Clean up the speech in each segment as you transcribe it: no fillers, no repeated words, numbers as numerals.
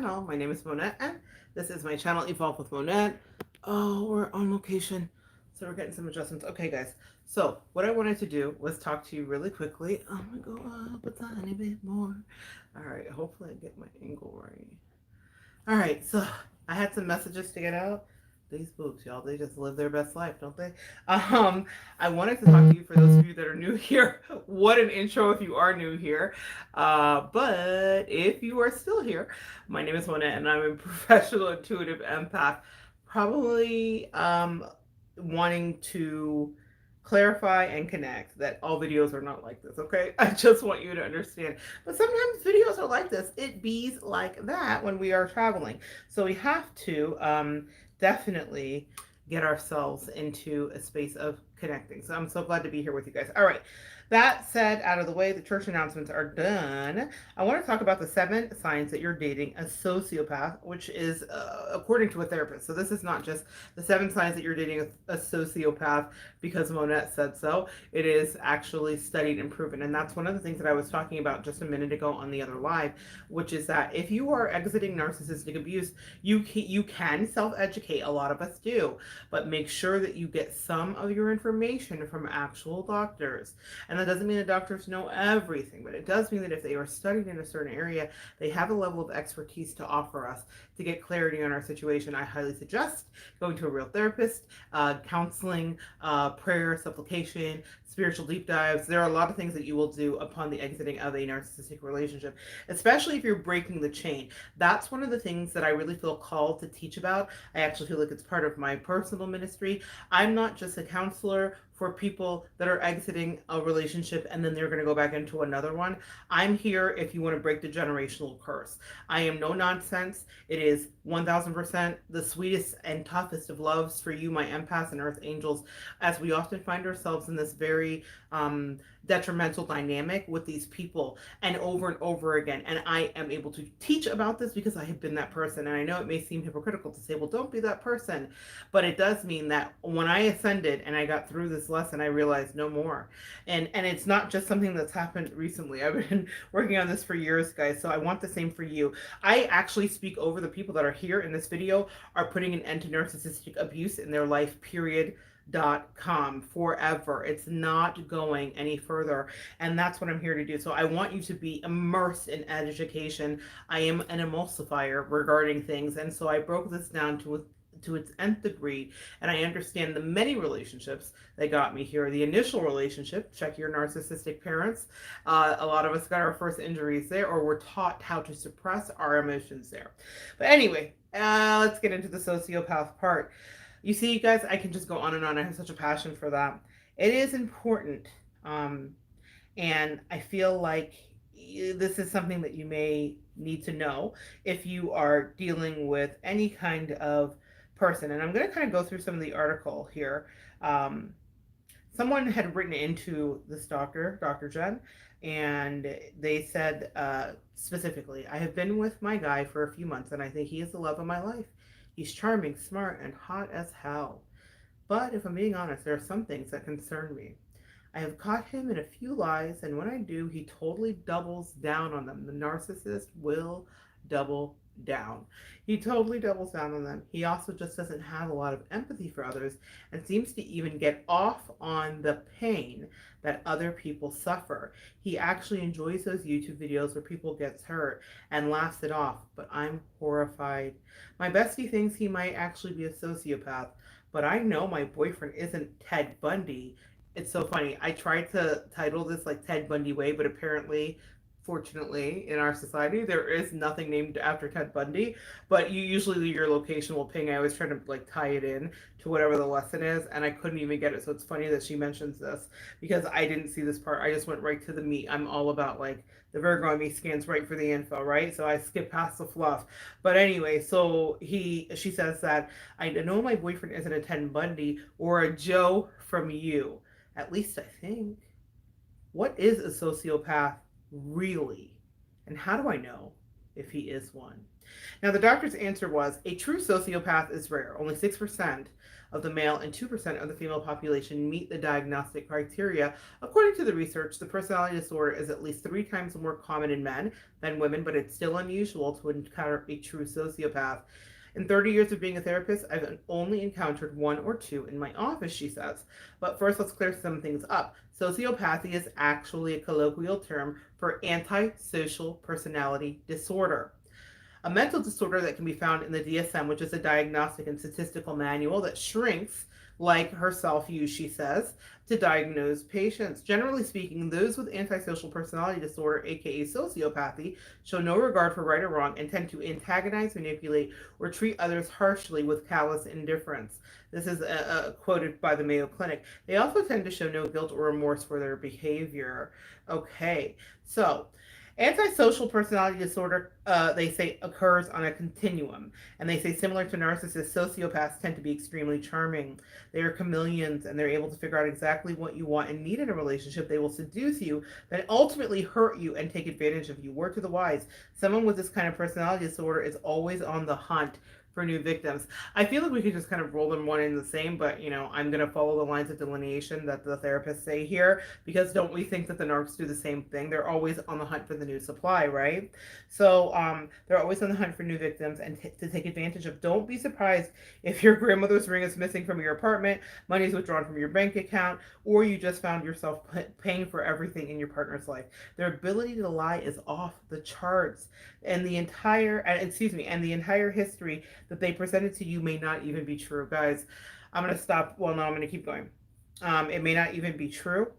channel. My name is Monette, and this is my channel, Evolve with Monette. Oh, we're on location, so we're getting some adjustments. Okay, guys, so what I wanted to do was talk to you really quickly. I'm gonna go up a tiny bit more. All right, hopefully I get my angle right. All right, so I had some messages to get out. These boobs, y'all, they just live their best life, don't they? I wanted to talk to you for those of you that are new here. What an intro if you are new here. But if you are still here, my name is Mona and I'm a professional intuitive empath. Probably wanting to clarify and connect that all videos are not like this, okay? I just want you to understand. But sometimes videos are like this. It bees like that when we are traveling. So we have to definitely get ourselves into a space of connecting. So I'm so glad to be here with you guys. All right. That said, out of the way, the church announcements are done. I want to talk about the 7 signs that you're dating a sociopath, which is according to a therapist. So this is not just the 7 signs that you're dating a sociopath because Monette said so. It is actually studied and proven. And that's one of the things that I was talking about just a minute ago on the other live, which is that if you are exiting narcissistic abuse, you can self-educate. A lot of us do, but make sure that you get some of your information from actual doctors. And that doesn't mean that doctors know everything, but it does mean that if they are studied in a certain area, they have a level of expertise to offer us to get clarity on our situation. I highly suggest going to a real therapist, counseling, prayer, supplication, spiritual deep dives. There are a lot of things that you will do upon the exiting of a narcissistic relationship, especially if you're breaking the chain. That's one of the things that I really feel called to teach about. I actually feel like it's part of my personal ministry. I'm not just a counselor for people that are exiting a relationship and then they're going to go back into another one. I'm here if you want to break the generational curse. I am no nonsense. It is 1000% the sweetest and toughest of loves for you, my empaths and earth angels, as we often find ourselves in this very detrimental dynamic with these people and over again. And I am able to teach about this because I have been that person. And I know it may seem hypocritical to say, well, don't be that person. But it does mean that when I ascended and I got through this lesson, I realized no more. And it's not just something that's happened recently. I've been working on this for years, guys. So I want the same for you. I actually speak over the people that are here in this video are putting an end to narcissistic abuse in their life, period. .com forever. It's not going any further, and that's what I'm here to do. So I want you to be immersed in education. I am an emulsifier regarding things, and so I broke this down to its nth degree, and I understand the many relationships that got me here. The initial relationship, check your narcissistic parents. A lot of us got our first injuries there, or were taught how to suppress our emotions there. But anyway, let's get into the sociopath part. You see, you guys, I can just go on and on. I have such a passion for that. It is important. And I feel like this is something that you may need to know if you are dealing with any kind of person. And I'm going to kind of go through some of the article here. Someone had written into this doctor, Dr. Jen, and they said specifically, I have been with my guy for a few months and I think he is the love of my life. He's charming, smart, and hot as hell. But if I'm being honest, there are some things that concern me. I have caught him in a few lies, and when I do, he totally doubles down on them. The narcissist will double down. He totally doubles down on them. He also just doesn't have a lot of empathy for others and seems to even get off on the pain that other people suffer. He actually enjoys those YouTube videos where people gets hurt and laughs it off, but I'm horrified. My bestie thinks he might actually be a sociopath, but I know my boyfriend isn't Ted Bundy. It's so funny. I tried to title this like Ted Bundy Way, but apparently, fortunately, in our society, there is nothing named after Ted Bundy. But you usually your location will ping. I always try to like tie it in to whatever the lesson is, and I couldn't even get it. So it's funny that she mentions this because I didn't see this part. I just went right to the meat. I'm all about like the Virgo in me scans right for the info, right? So I skip past the fluff. But anyway, so she says that I know my boyfriend isn't a Ted Bundy or a Joe from You. At least I think. What is a sociopath really? And how do I know if he is one? Now, the doctor's answer was a true sociopath is rare. Only 6% of the male and 2% of the female population meet the diagnostic criteria. According to the research, the personality disorder is at least 3 times more common in men than women, but it's still unusual to encounter a true sociopath. In 30 years of being a therapist, I've only encountered one or two in my office, she says. But first, let's clear some things up. Sociopathy is actually a colloquial term for antisocial personality disorder, a mental disorder that can be found in the DSM, which is a diagnostic and statistical manual that shrinks, like herself used, she says, to diagnose patients. Generally speaking, those with antisocial personality disorder, aka sociopathy, show no regard for right or wrong and tend to antagonize, manipulate, or treat others harshly with callous indifference. This is quoted by the Mayo Clinic. They also tend to show no guilt or remorse for their behavior. Okay, so antisocial personality disorder, they say, occurs on a continuum. And they say, similar to narcissists, sociopaths tend to be extremely charming. They are chameleons and they're able to figure out exactly what you want and need in a relationship. They will seduce you, then ultimately hurt you and take advantage of you. Word to the wise, someone with this kind of personality disorder is always on the hunt for new victims. I feel like we could just kind of roll them one in the same, but I'm going to follow the lines of delineation that the therapists say here, because don't we think that the narcs do the same thing? They're always on the hunt for the new supply, right? So they're always on the hunt for new victims and to take advantage of. Don't be surprised if your grandmother's ring is missing from your apartment, money is withdrawn from your bank account, or you just found yourself paying for everything in your partner's life. Their ability to lie is off the charts, and the entire history that they presented to you may not even be true. Guys, I'm going to stop. Well, no, I'm going to keep going. It may not even be true.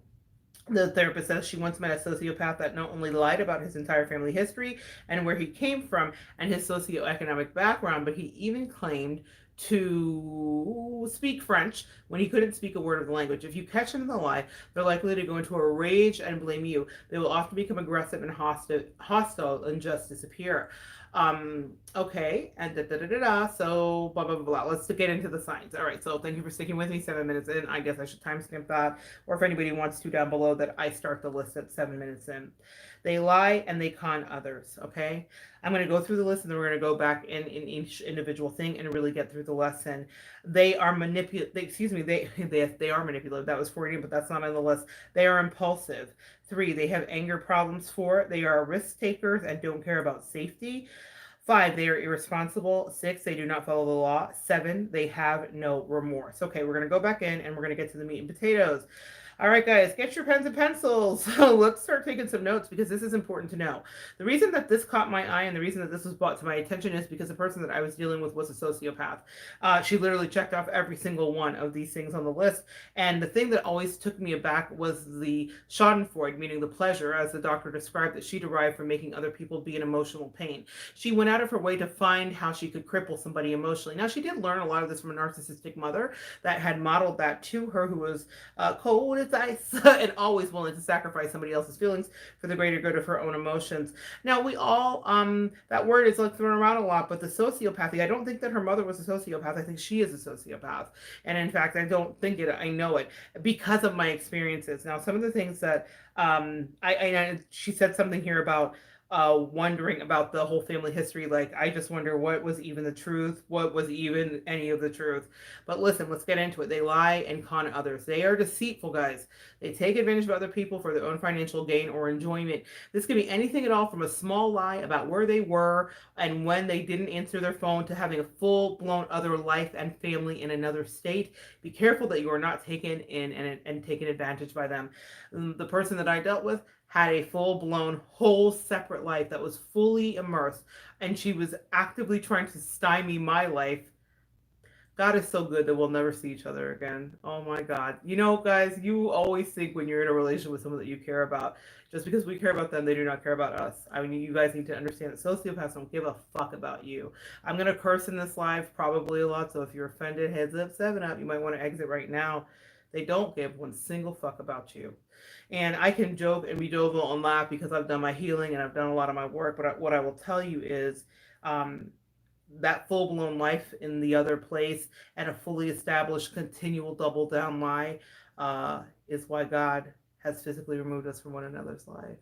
The therapist says she once met a sociopath that not only lied about his entire family history and where he came from and his socioeconomic background, but he even claimed to speak French when he couldn't speak a word of the language. If you catch them in the lie, they're likely to go into a rage and blame you. They will often become aggressive and hostile and just disappear. Okay, and so blah blah blah blah. Let's get into the signs. All right, so thank you for sticking with me. 7 minutes in. I guess I should timestamp that, or if anybody wants to down below, that I start the list at 7 minutes in. They lie and they con others. Okay, I'm going to go through the list and then we're going to go back in each individual thing and really get through the lesson. They are manipulative. They are manipulative. That was 14, but that's not on the list. They are impulsive. 3, they have anger problems. 4, they are risk takers and don't care about safety. 5, they are irresponsible. 6, they do not follow the law. 7, they have no remorse. Okay, we're going to go back in and we're going to get to the meat and potatoes. All right, guys, get your pens and pencils. Let's start taking some notes because this is important to know. The reason that this caught my eye and the reason that this was brought to my attention is because the person that I was dealing with was a sociopath. She literally checked off every single one of these things on the list. And the thing that always took me aback was the schadenfreude, meaning the pleasure, as the doctor described, that she derived from making other people be in emotional pain. She went out of her way to find how she could cripple somebody emotionally. Now, she did learn a lot of this from a narcissistic mother that had modeled that to her, who was cold as ice and always willing to sacrifice somebody else's feelings for the greater good of her own emotions. Now, we all, that word is like thrown around a lot, but the sociopathy, I don't think that her mother was a sociopath. I think she is a sociopath. And in fact, I don't think it, I know it because of my experiences. Now, some of the things that, she said something here about wondering about the whole family history. Like, I just wonder what was even the truth, what was even any of the truth. But listen, let's get into it. They lie and con others. They are deceitful, guys. They take advantage of other people for their own financial gain or enjoyment. This could be anything at all, from a small lie about where they were and when they didn't answer their phone to having a full-blown other life and family in another state. Be careful that you are not taken in and taken advantage by them. The person that I dealt with had a full-blown, whole separate life that was fully immersed, and she was actively trying to stymie my life. God is so good that we'll never see each other again. Oh my God. Guys, you always think when you're in a relationship with someone that you care about, just because we care about them, they do not care about us. I mean, you guys need to understand that sociopaths don't give a fuck about you. I'm going to curse in this live probably a lot, so if you're offended, heads up, 7 up, you might want to exit right now. They don't give one single fuck about you. And I can joke and be jovial and laugh because I've done my healing and I've done a lot of my work. But what I will tell you is that full-blown life in the other place and a fully established continual double down lie is why God has physically removed us from one another's life.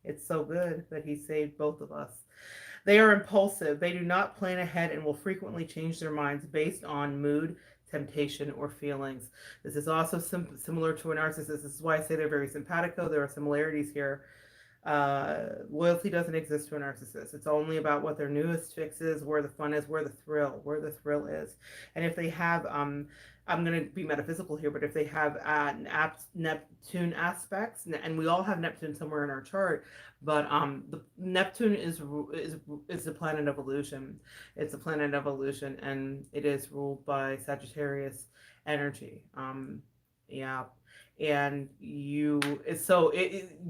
It's so good that he saved both of us. They are impulsive. They do not plan ahead and will frequently change their minds based on mood, temptation, or feelings. This is also similar to a narcissist. This is why I say they're very simpatico. There are similarities here. Loyalty doesn't exist to a narcissist. It's only about what their newest fix is, where the fun is, where the thrill is. And if they have, I'm going to be metaphysical here, but if they have Neptune aspects, and we all have Neptune somewhere in our chart, but the Neptune is the planet of illusion. It's a planet of illusion, and it is ruled by Sagittarius energy. Yeah, and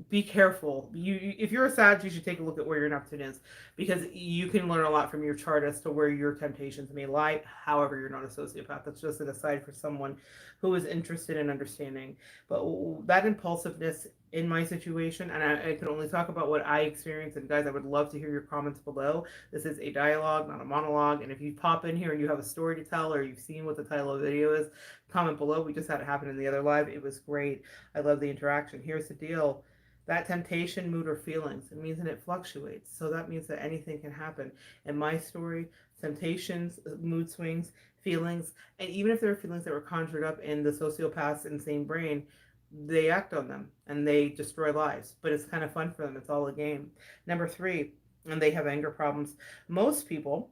be careful. If you're a Sag, you should take a look at where your Neptune is, because you can learn a lot from your chart as to where your temptations may lie. However, you're not a sociopath. That's just an aside for someone who is interested in understanding. But that impulsiveness in my situation, and I can only talk about what I experienced, and guys, I would love to hear your comments below. This is a dialogue, not a monologue, and if you pop in here and you have a story to tell, or you've seen what the title of the video is, comment below. We just had it happen in the other live. It was great. I love the interaction. Here's the deal. That temptation, mood, or feelings, it means that it fluctuates. So that means that anything can happen. In my story, temptations, mood swings, feelings, and even if there are feelings that were conjured up in the sociopath's insane brain, they act on them and they destroy lives. But it's kind of fun for them. It's all a game. Number three, and they have anger problems. Most people,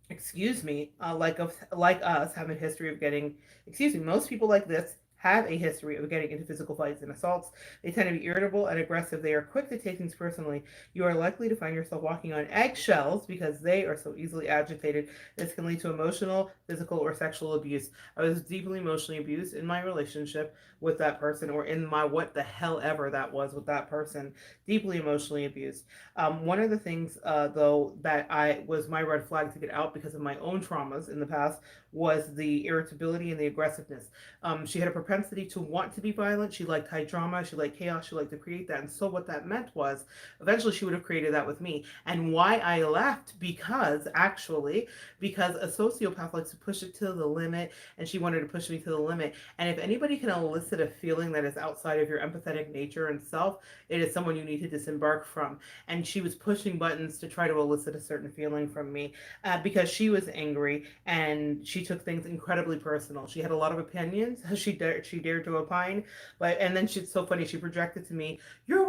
like us, have a history of getting, most people like this have a history of getting into physical fights and assaults. They tend to be irritable and aggressive. They are quick to take things personally. You are likely to find yourself walking on eggshells because they are so easily agitated. This can lead to emotional, physical, or sexual abuse. I was deeply emotionally abused in my relationship with that person, or in my what the hell ever that was with that person. Deeply emotionally abused. One of the things, though, that I was my red flag to get out because of my own traumas in the past was the irritability and the aggressiveness. She had a propensity to want to be violent. She liked high drama. She liked chaos. She liked to create that. And so what that meant was eventually she would have created that with me. And why I left, because a sociopath likes to push it to the limit, and she wanted to push me to the limit. And if anybody can elicit a feeling that is outside of your empathetic nature and self, it is someone you need to disembark from. And she was pushing buttons to try to elicit a certain feeling from me, because she was angry and she took things incredibly personal. She had a lot of opinions. She dared to opine, and then she's so funny. She projected to me, you're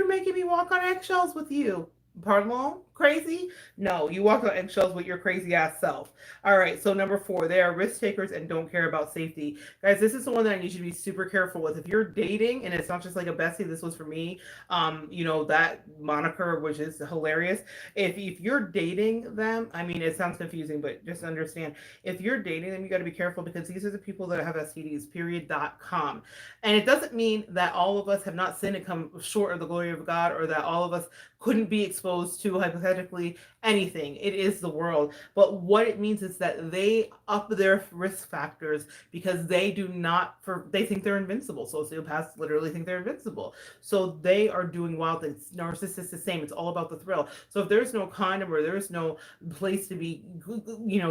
making me walk on eggshells with you. Pardon? Crazy? No, you walk on eggshells with your crazy ass self. All right, so number four, they are risk takers and don't care about safety. Guys, this is the one that I need you to be super careful with. If you're dating, and it's not just like a bestie, this was for me, that moniker, which is hilarious. If you're dating them, I mean, it sounds confusing, but just understand, if you're dating them, you got to be careful, because these are the people that have STDs, period.com. And it doesn't mean that all of us have not sinned and come short of the glory of God, or that all of us couldn't be exposed to hypothetically anything. It is the world. But what it means is that they up their risk factors because they think they're invincible. Sociopaths literally think they're invincible. So they are doing wild things. Narcissists is the same. It's all about the thrill. So if there's no condom, or there's no place to be,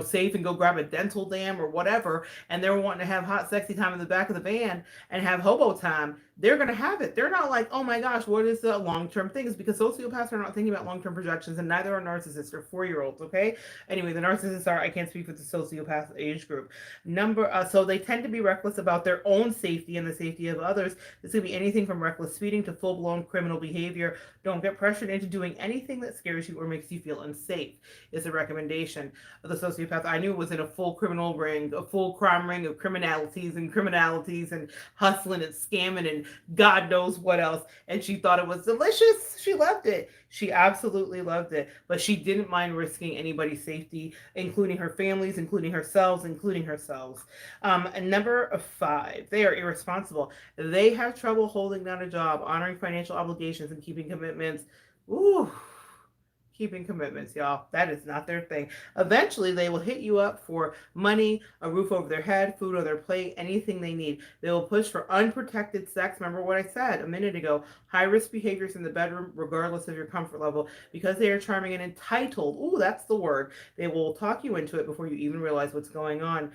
safe and go grab a dental dam or whatever, and they're wanting to have hot, sexy time in the back of the van and have hobo time, they're going to have it. They're not like, oh my gosh, what is the long-term things? Because sociopaths are not thinking about long-term projections, and neither are narcissists. They're 4-year-olds, okay? Anyway, the narcissists are, I can't speak for the sociopath age group. So they tend to be reckless about their own safety and the safety of others. This could be anything from reckless speeding to full-blown criminal behavior. Don't get pressured into doing anything that scares you or makes you feel unsafe, is a recommendation. The sociopath I knew was in a full criminal ring, a full crime ring of criminalities and hustling and scamming and God knows what else. And she thought it was delicious. She loved it. She absolutely loved it. But she didn't mind risking anybody's safety, including her families, including herself. And number 5, they are irresponsible. They have trouble holding down a job, honoring financial obligations, and keeping commitments. Ooh. Keeping commitments, y'all. That is not their thing. Eventually, they will hit you up for money, a roof over their head, food on their plate, anything they need. They will push for unprotected sex. Remember what I said a minute ago. High-risk behaviors in the bedroom, regardless of your comfort level, because they are charming and entitled. Ooh, that's the word. They will talk you into it before you even realize what's going on.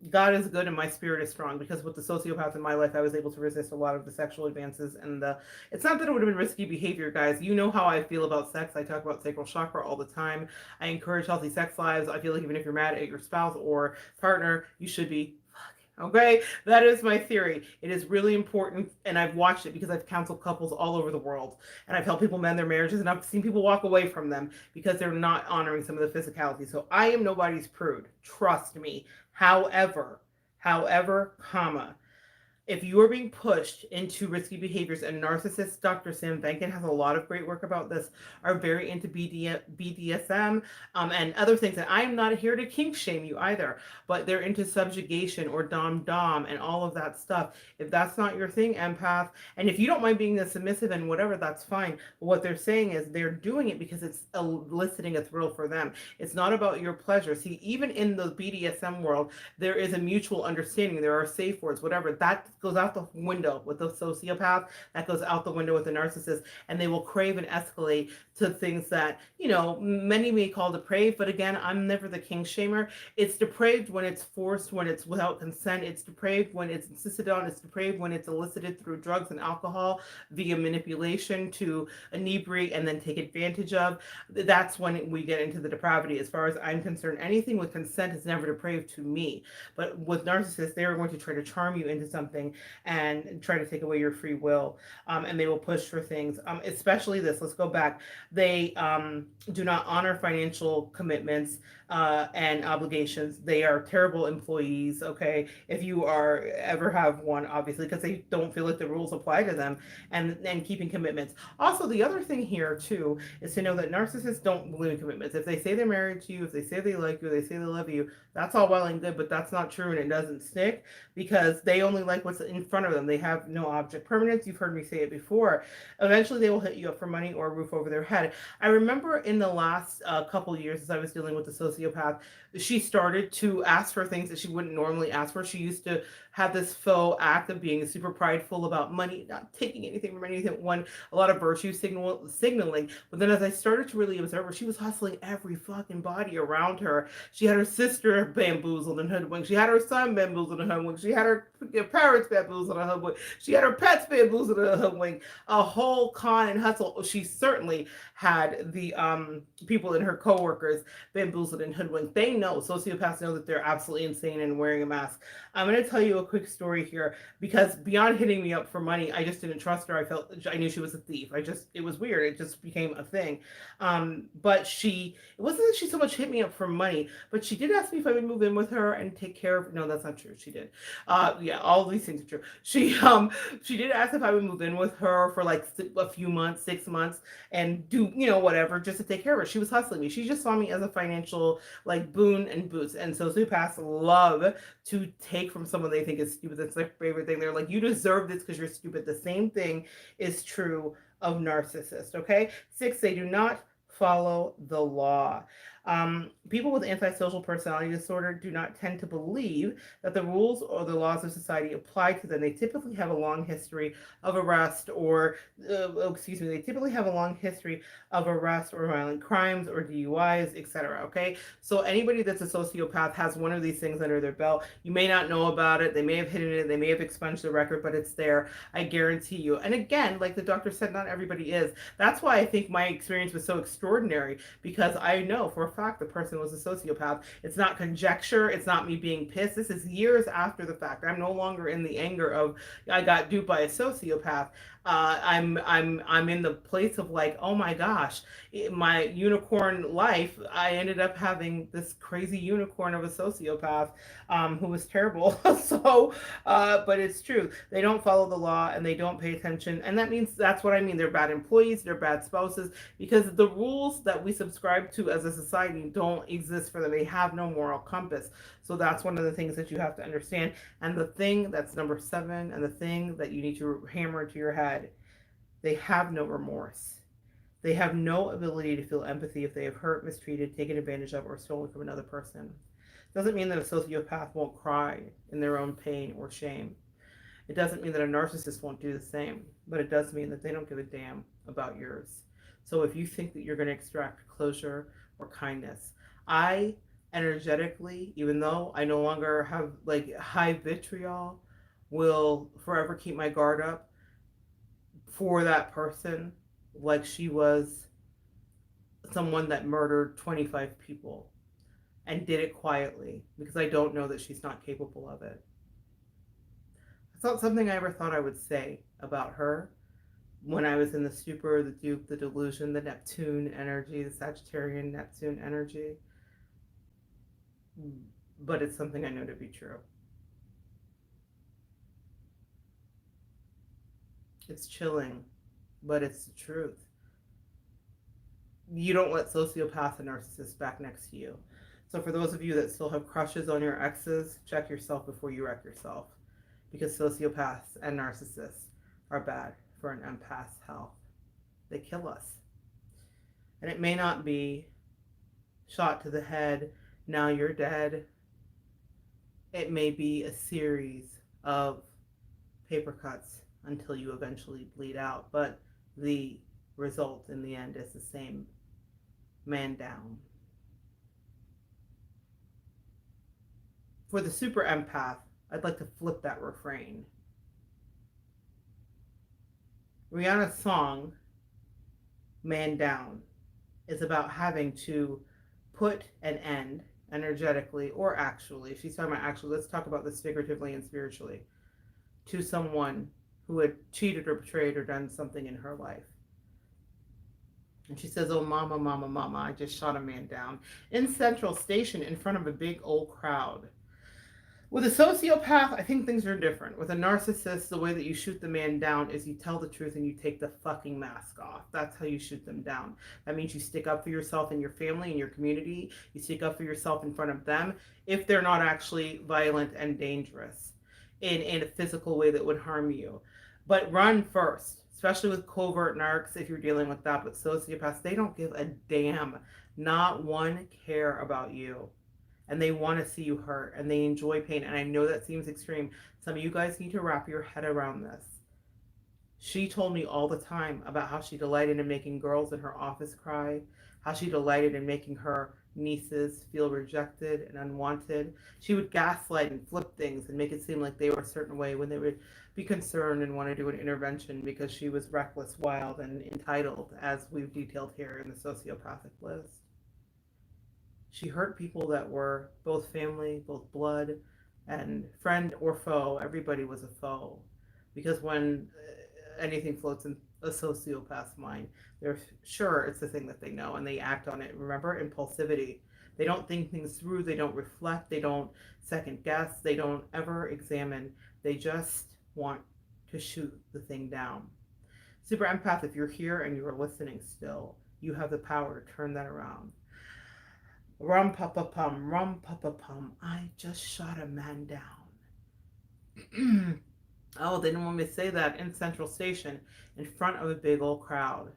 God is good and my spirit is strong, because with the sociopath in my life, I was able to resist a lot of the sexual advances and the. It's not that it would have been risky behavior, guys. You know how I feel about sex. I talk about sacral chakra all the time. I encourage healthy sex lives. I feel like even if you're mad at your spouse or partner, you should be. Okay, that is my theory. It is really important, and I've watched it because I've counseled couples all over the world, and I've helped people mend their marriages, and I've seen people walk away from them because they're not honoring some of the physicality. So I am nobody's prude. Trust me. However, comma, if you are being pushed into risky behaviors, and narcissists, Dr. Sam Benkin has a lot of great work about this, are very into BDSM and other things. And I am not here to kink shame you either, but they're into subjugation or dom and all of that stuff. If that's not your thing, empath, and if you don't mind being a submissive and whatever, that's fine. But what they're saying is they're doing it because it's eliciting a thrill for them. It's not about your pleasure. See, even in the BDSM world, there is a mutual understanding. There are safe words, whatever. That goes out the window with the sociopath. That goes out the window with the narcissist. And they will crave and escalate to things that, many may call depraved. But again, I'm never the king shamer. It's depraved when it's forced, when it's without consent. It's depraved when it's insisted on. It's depraved when it's elicited through drugs and alcohol via manipulation to inebriate and then take advantage of. That's when we get into the depravity. As far as I'm concerned, anything with consent is never depraved to me. But with narcissists, they are going to try to charm you into something and try to take away your free will. And they will push for things, especially this. Let's go back. They do not honor financial commitments and obligations. They are terrible employees, okay? If you are ever have one, obviously, because they don't feel like the rules apply to them, and keeping commitments. Also, the other thing here, too, is to know that narcissists don't believe in commitments. If they say they're married to you, if they say they like you, they say they love you, that's all well and good, but that's not true and it doesn't stick because they only like what's in front of them. They have no object permanence. You've heard me say it before. Eventually, they will hit you up for money or a roof over their head. I remember in the last couple years, as I was dealing with the sociopath, she started to ask for things that she wouldn't normally ask for. She used to have this faux act of being super prideful about money, not taking anything from anyone, a lot of virtue signaling. But then as I started to really observe her, she was hustling every fucking body around her. She had her sister bamboozled and hoodwinked. She had her son bamboozled and hoodwinked. She had her parents bamboozled and hoodwinked. She had her pets bamboozled and hoodwinked. A whole con and hustle. She certainly had the people in her coworkers bamboozled and hoodwinked. They know, sociopaths know that they're absolutely insane and wearing a mask. I'm going to tell you a quick story here because beyond hitting me up for money, I just didn't trust her. I knew she was a thief. It was weird. It just became a thing. But it wasn't that she so much hit me up for money, but she did ask me if I would move in with her and take care of. No, that's not true. She did. Yeah, all these things are true. She did ask if I would move in with her for like a few months, 6 months, and do whatever just to take care of her. She was hustling me. She just saw me as a financial like boon and boost. And sociopaths love to take from someone they think is stupid. That's their favorite thing. They're like, you deserve this because you're stupid. The same thing is true of narcissists. Okay. 6, they do not follow the law. People with antisocial personality disorder do not tend to believe that the rules or the laws of society apply to them. They typically have a long history of arrest they typically have a long history of arrest or violent crimes or DUIs, etc. Okay, so anybody that's a sociopath has one of these things under their belt. You may not know about it. They may have hidden it. They may have expunged the record, but it's there. I guarantee you. And again, like the doctor said, not everybody is. That's why I think my experience was so extraordinary because I know for a fact the person was a sociopath. It's not conjecture. It's not me being pissed. This is years after the fact. I'm no longer in the anger of I got duped by a sociopath. I'm in the place of like, oh my gosh, my unicorn life. I ended up having this crazy unicorn of a sociopath who was terrible. But it's true. They don't follow the law and they don't pay attention, and that means that's what I mean. They're bad employees. They're bad spouses because the rules that we subscribe to as a society don't exist for them. They have no moral compass. So that's one of the things that you have to understand. And the thing that's number 7, and the thing that you need to hammer into your head, they have no remorse. They have no ability to feel empathy if they have hurt, mistreated, taken advantage of, or stolen from another person. Doesn't mean that a sociopath won't cry in their own pain or shame. It doesn't mean that a narcissist won't do the same, but it does mean that they don't give a damn about yours. So if you think that you're going to extract closure or kindness, I energetically, even though I no longer have like high vitriol, will forever keep my guard up for that person, like she was someone that murdered 25 people and did it quietly, because I don't know that she's not capable of it. It's not something I ever thought I would say about her when I was in the stupor, the dupe, the delusion, the Neptune energy, the Sagittarian Neptune energy. But it's something I know to be true. It's chilling, but it's the truth. You don't let sociopaths and narcissists back next to you. So for those of you that still have crushes on your exes, check yourself before you wreck yourself. Because sociopaths and narcissists are bad for an empath's health. They kill us. And it may not be shot to the head, now you're dead. It may be a series of paper cuts until you eventually bleed out, but the result in the end is the same: man down. For the super empath, I'd like to flip that refrain. Rihanna's song, Man Down, is about having to put an end energetically or actually. She's talking about actually, let's talk about this figuratively and spiritually, to someone who had cheated or betrayed or done something in her life. And she says, oh, mama, mama, mama, I just shot a man down in Central Station in front of a big old crowd. With a sociopath, I think things are different. With a narcissist, the way that you shoot the man down is you tell the truth and you take the fucking mask off. That's how you shoot them down. That means you stick up for yourself and your family and your community. You stick up for yourself in front of them if they're not actually violent and dangerous in a physical way that would harm you. But run first, especially with covert narcs if you're dealing with that. But sociopaths, they don't give a damn. Not one care about you. And they want to see you hurt and they enjoy pain. And I know that seems extreme. Some of you guys need to wrap your head around this. She told me all the time about how she delighted in making girls in her office cry, how she delighted in making her nieces feel rejected and unwanted. She would gaslight and flip things and make it seem like they were a certain way when they would be concerned and want to do an intervention because she was reckless, wild, and entitled, as we've detailed here in the sociopathic list. She hurt people that were both family, both blood, and friend or foe. Everybody was a foe. Because when anything floats in a sociopath's mind, they're sure it's the thing that they know and they act on it. Remember, impulsivity. They don't think things through. They don't reflect. They don't second guess. They don't ever examine. They just want to shoot the thing down. Super empath, if you're here and you're listening still, you have the power to turn that around. Rum papa pum, I just shot a man down. Oh, they didn't want me to say that in Central Station in front of a big old crowd.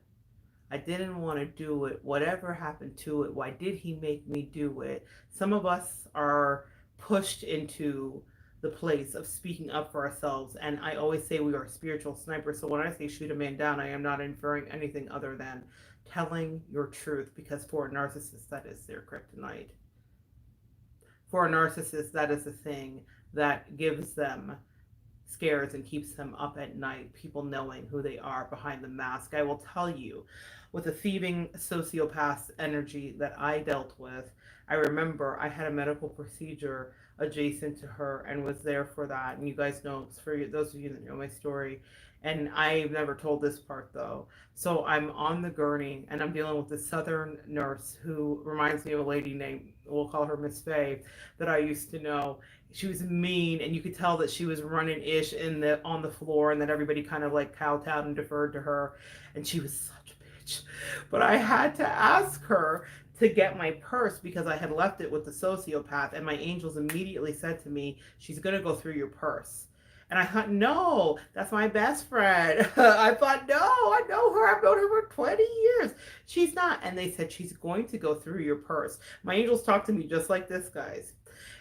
I didn't want to do it. Whatever happened to it? Why did he make me do it? Some of us are pushed into the place of speaking up for ourselves. And I always say we are spiritual snipers. So when I say shoot a man down, I am not inferring anything other than telling your truth, because for a narcissist, that is their kryptonite. For a narcissist, that is the thing that gives them scares and keeps them up at night, people knowing who they are behind the mask. I will tell you, with the thieving sociopath energy that I dealt with, I remember I had a medical procedure adjacent to her and was there for that. And you guys know, for those of you that know my story, and I've never told this part though. So I'm on the gurney and I'm dealing with this southern nurse who reminds me of a lady named, we'll call her Miss Faye, that I used to know. She was mean, and you could tell that she was running ish on the floor, and that everybody kind of like kowtowed and deferred to her, and she was such a bitch. But I had to ask her to get my purse because I had left it with the sociopath, and my angels immediately said to me, she's gonna go through your purse. And I thought, no, that's my best friend. I thought, no, I know her. I've known her for 20 years. She's not. And they said, she's going to go through your purse. My angels talk to me just like this, guys.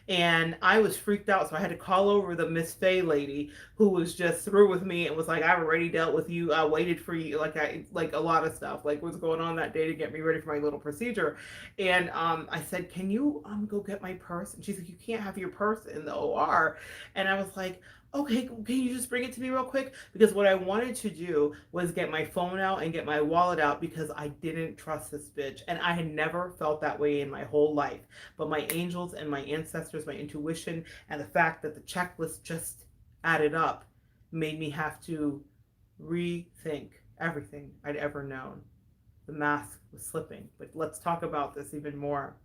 And I was freaked out, so I had to call over the Miss Fay lady who was just through with me and was like, "I've already dealt with you. I waited for you." Like a lot of stuff, like what's going on that day to get me ready for my little procedure. And I said, "Can you go get my purse?" And she's like, "You can't have your purse in the OR." And I was like, "Okay, can you just bring it to me real quick?" Because what I wanted to do was get my phone out and get my wallet out because I didn't trust this bitch. And I had never felt that way in my whole life. But my angels and my ancestors, my intuition, and the fact that the checklist just added up made me have to rethink everything I'd ever known. The mask was slipping. But let's talk about this even more.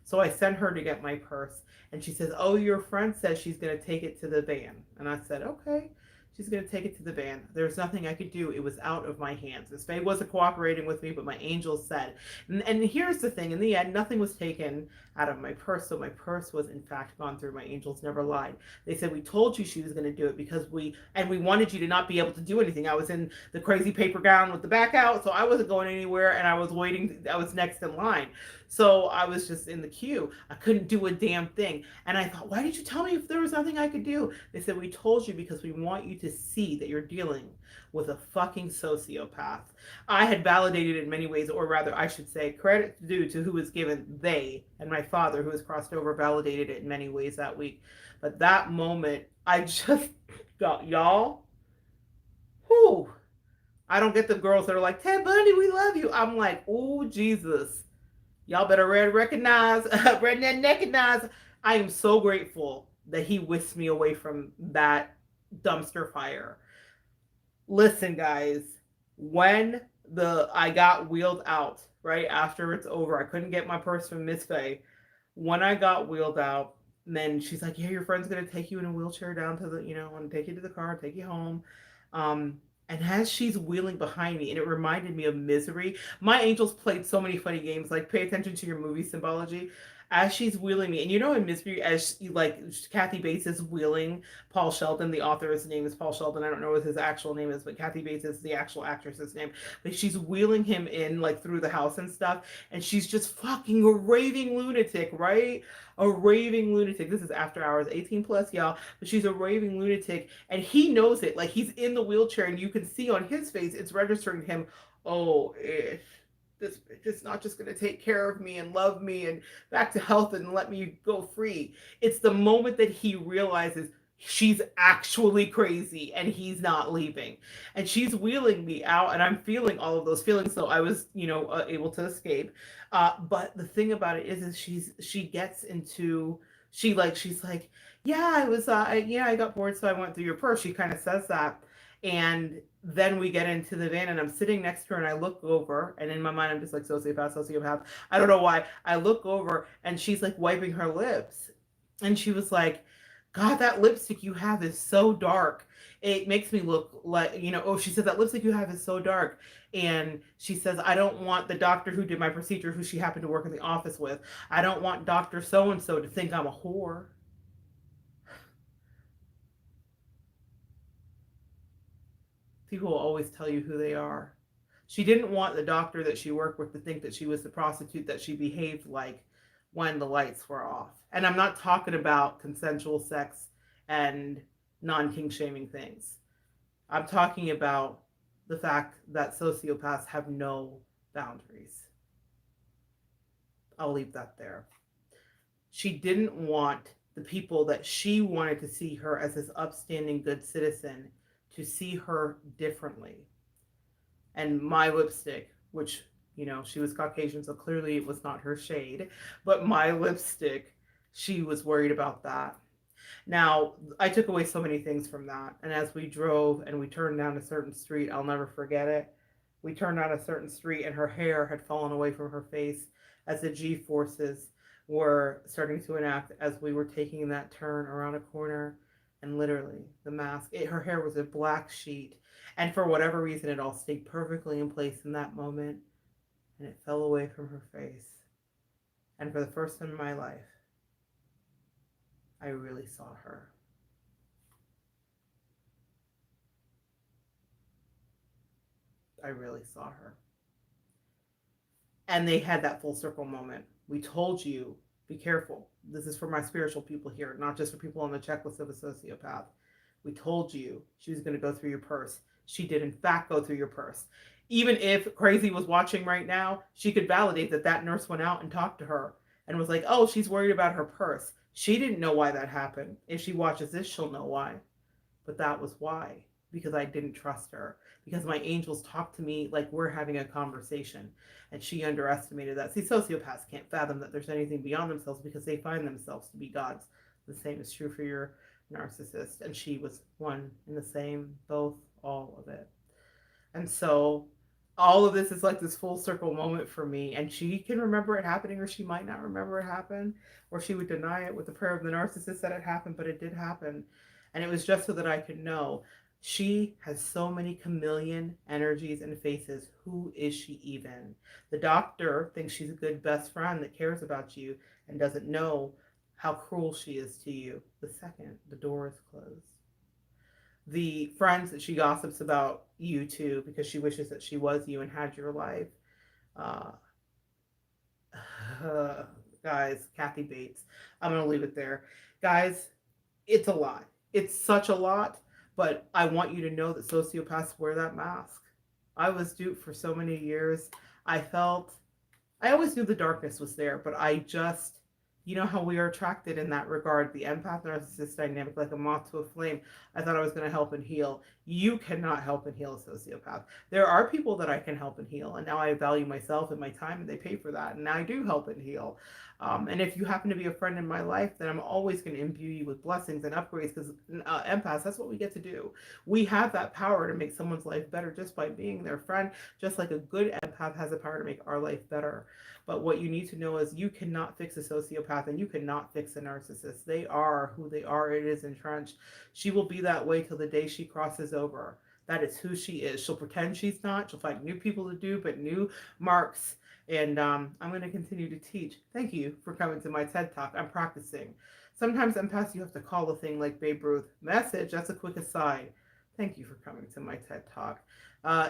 So I sent her to get my purse, and she says, "Oh, your friend says she's going to take it to the van." And I said, "Okay." She's going to take it to the van. There's nothing I could do. It was out of my hands. Miss Faye wasn't cooperating with me, but my angels said. And here's the thing: in the end, nothing was taken out of my purse. So my purse was, in fact, gone through. My angels never lied. They said, "We told you she was going to do it because we wanted you to not be able to do anything." I was in the crazy paper gown with the back out, so I wasn't going anywhere, and I was waiting. I was next in line. So I was just in the queue. I couldn't do a damn thing. And I thought, why did you tell me if there was nothing I could do? They said, "We told you because we want you to see that you're dealing with a fucking sociopath." I had validated it in many ways, or rather, I should say, credit due to who was given. They and my father, who has crossed over, validated it in many ways that week. But that moment, I just felt, y'all, whoo. I don't get the girls that are like, "Ted Bundy, we love you." I'm like, oh, Jesus. Y'all better recognize, recognize. I am so grateful that he whisked me away from that dumpster fire. Listen, guys, when the I got wheeled out right after it's over, I couldn't get my purse from Miss Faye. When I got wheeled out, then she's like, "Yeah, your friend's gonna take you in a wheelchair down to the, and take you to the car, take you home." And as she's wheeling behind me, and it reminded me of Misery. My angels played so many funny games, like pay attention to your movie symbology. As she's wheeling me, and in Misery, as like Kathy Bates is wheeling Paul Sheldon, the author's name is Paul Sheldon. I don't know what his actual name is, but Kathy Bates is the actual actress's name. But she's wheeling him in like through the house and stuff, and she's just fucking a raving lunatic, right? A raving lunatic. This is After Hours, 18 plus, y'all. But she's a raving lunatic, and he knows it. Like he's in the wheelchair, and you can see on his face it's registering to him. Oh, this bitch is not just going to take care of me and love me and back to health and let me go free. It's the moment that he realizes she's actually crazy and he's not leaving. And she's wheeling me out, and I'm feeling all of those feelings. So I was, able to escape. But the thing about it is she gets into, she's like, "Yeah, I was, yeah, I got bored, so I went through your purse." She kind of says that. And then we get into the van, and I'm sitting next to her, and I look over, and in my mind I'm just like, sociopath, sociopath. I don't know why. I look over, and she's like wiping her lips, and she was like, "God, that lipstick you have is so dark. It makes me look like, oh," she said, "that lipstick you have is so dark." And she says, "I don't want the doctor who did my procedure, who she happened to work in the office with, I don't want Dr. So and so to think I'm a whore." People will always tell you who they are. She didn't want the doctor that she worked with to think that she was the prostitute that she behaved like when the lights were off. And I'm not talking about consensual sex and non kink shaming things. I'm talking about the fact that sociopaths have no boundaries. I'll leave that there. She didn't want the people that she wanted to see her as this upstanding good citizen to see her differently. And my lipstick, which, she was Caucasian, so clearly it was not her shade, but my lipstick, she was worried about that. Now, I took away so many things from that. And as we drove and we turned down a certain street, I'll never forget it. We turned down a certain street, and her hair had fallen away from her face as the G forces were starting to enact as we were taking that turn around a corner. And literally, the mask, her hair was a black sheet. And for whatever reason, it all stayed perfectly in place in that moment. And it fell away from her face. And for the first time in my life, I really saw her. I really saw her. And they had that full circle moment. We told you Be careful. This is for my spiritual people here, not just for people on the checklist of a sociopath. We told you she was going to go through your purse. She did, in fact, go through your purse. Even if Crazy was watching right now, she could validate that that nurse went out and talked to her and was like, oh, she's worried about her purse. She didn't know why that happened. If she watches this, she'll know why. But that was why. Because I didn't trust her. Because my angels talked to me like we're having a conversation. And she underestimated that. See, sociopaths can't fathom that there's anything beyond themselves because they find themselves to be gods. The same is true for your narcissist. And she was one and the same, both, all of it. And so all of this is like this full circle moment for me. And she can remember it happening, or she might not remember it happened, or she would deny it with the prayer of the narcissist that it happened, but it did happen. And it was just so that I could know. She has so many chameleon energies and faces. Who is she even? The doctor thinks she's a good best friend that cares about you and doesn't know how cruel she is to you the second the door is closed. The friends that she gossips about you to because she wishes that she was you and had your life. Uh, guys, Kathy Bates. I'm going to leave it there. Guys, it's a lot. It's such a lot, but I want you to know that sociopaths wear that mask. I was duped for so many years. I always knew the darkness was there, but I just, you know how we are attracted in that regard, the empath narcissist dynamic, like a moth to a flame. I thought I was going to help and heal. You cannot help and heal a sociopath. There are people that I can help and heal, and now I value myself and my time, and they pay for that, and I do help and heal. And if you happen to be a friend in my life, then I'm always going to imbue you with blessings and upgrades because empaths, that's what we get to do. We have that power to make someone's life better just by being their friend, just like a good empath has the power to make our life better. But what you need to know is you cannot fix a sociopath and you cannot fix a narcissist. They are who they are. It is entrenched. She will be that way till the day she crosses over. That is who she is. She'll pretend she's not. She'll find new people to do, but new marks. And I'm going to continue to teach. Thank you for coming to my TED Talk. I'm practicing. Sometimes empaths, you have to call a thing like Babe Ruth. Message, that's a quick aside. Thank you for coming to my TED Talk.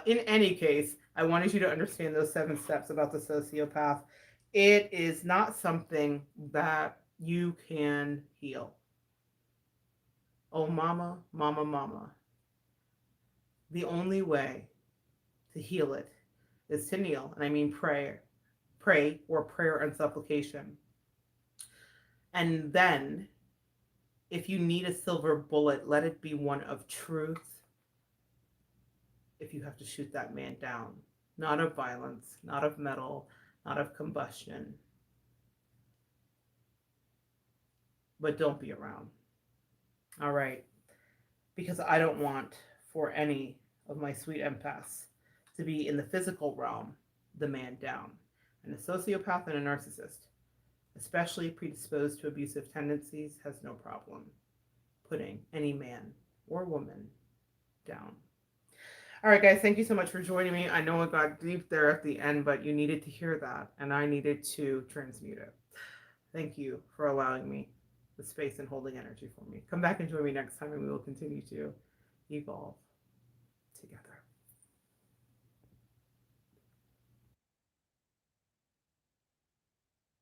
In any case, I wanted you to understand those 7 steps about the sociopath. It is not something that you can heal. Oh, mama, mama, mama. The only way to heal it is to kneel, and I mean pray or prayer and supplication. And then, if you need a silver bullet, let it be one of truth. If you have to shoot that man down, not of violence, not of metal, not of combustion, but don't be around. All right, because I don't want for any of my sweet empaths to be in the physical realm the man down. And a sociopath and a narcissist, especially predisposed to abusive tendencies, has no problem putting any man or woman down. All right, guys, thank you so much for joining me. I know it got deep there at the end, but you needed to hear that, and I needed to transmute it. Thank you for allowing me the space and holding energy for me. Come back and join me next time, and we will continue to evolve together.